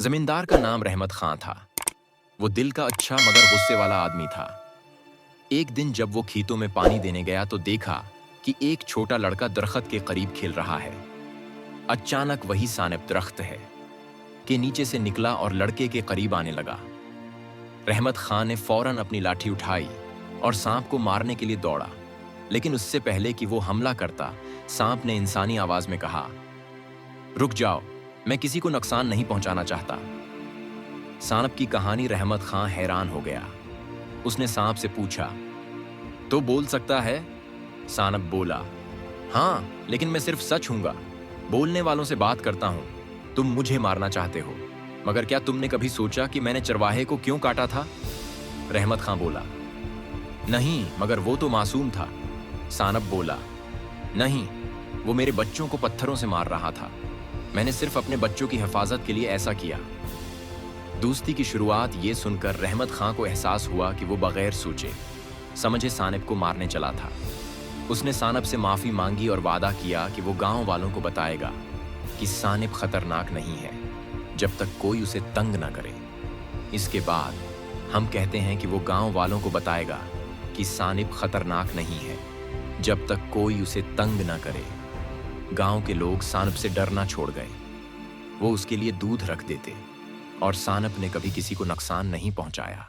जमींदार का नाम रहमत खां था। वो दिल का अच्छा मगर गुस्से वाला आदमी था। एक दिन जब वो खेतों में पानी देने गया तो देखा कि एक छोटा लड़का दरख्त के करीब खेल रहा है। अचानक वही सानिप दरख्त है के नीचे से निकला और लड़के के करीब आने लगा। रहमत खां ने फौरन अपनी लाठी उठाई और सांप को मारने के लिए दौड़ा, लेकिन उससे पहले कि वो हमला करता, सांप ने इंसानी आवाज में कहा, रुक जाओ, मैं किसी को नुकसान नहीं पहुंचाना चाहता। सांप की कहानी रहमत खां हैरान हो गया। उसने सांप से पूछा, तो बोल सकता है? सांप बोला, हाँ, लेकिन मैं सिर्फ सच हूंगा। बोलने वालों से बात करता हूं। तुम मुझे मारना चाहते हो, मगर क्या तुमने कभी सोचा कि मैंने चरवाहे को क्यों काटा था? रहमत खां बोला, नहीं, मगर वो तो मासूम था। सांप बोला, नहीं, वो मेरे बच्चों को पत्थरों से मार रहा था। मैंने सिर्फ अपने बच्चों की हिफाजत के लिए ऐसा किया। दोस्ती की शुरुआत ये सुनकर रहमत खां को एहसास हुआ कि वो बगैर सोचे समझे सानिप को मारने चला था। उसने सानिप से माफी मांगी और वादा किया कि वो गांव वालों को बताएगा कि सानिप खतरनाक नहीं है जब तक कोई उसे तंग ना करे। इसके बाद हम कहते हैं कि वो गांव वालों को बताएगा कि सानिप खतरनाक नहीं है जब तक कोई उसे तंग ना करे। गांव के लोग सानिप से डरना छोड़ गए। वो उसके लिए दूध रख देते और सानिप ने कभी किसी को नुकसान नहीं पहुंचाया।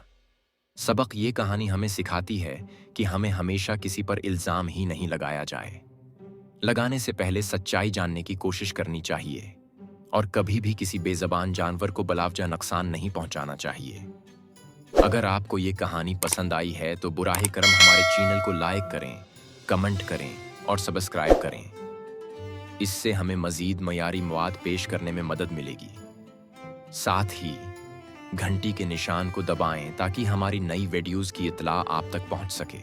सबक ये कहानी हमें सिखाती है कि हमें हमेशा किसी पर इल्जाम ही नहीं लगाया जाए। लगाने से पहले सच्चाई जानने की कोशिश करनी चाहिए और कभी भी किसी बेज़बान जानवर को बलावजा नुकसान नहीं पहुंचाना चाहिए। अगर आपको ये कहानी पसंद आई है तो बुराहे करम हमारे चैनल को लाइक करें, कमेंट करें और सब्सक्राइब करें। इससे हमें मजीद मयारी मवाद पेश करने में मदद मिलेगी। साथ ही घंटी के निशान को दबाएं ताकि हमारी नई वीडियोस की इत्तला आप तक पहुंच सके।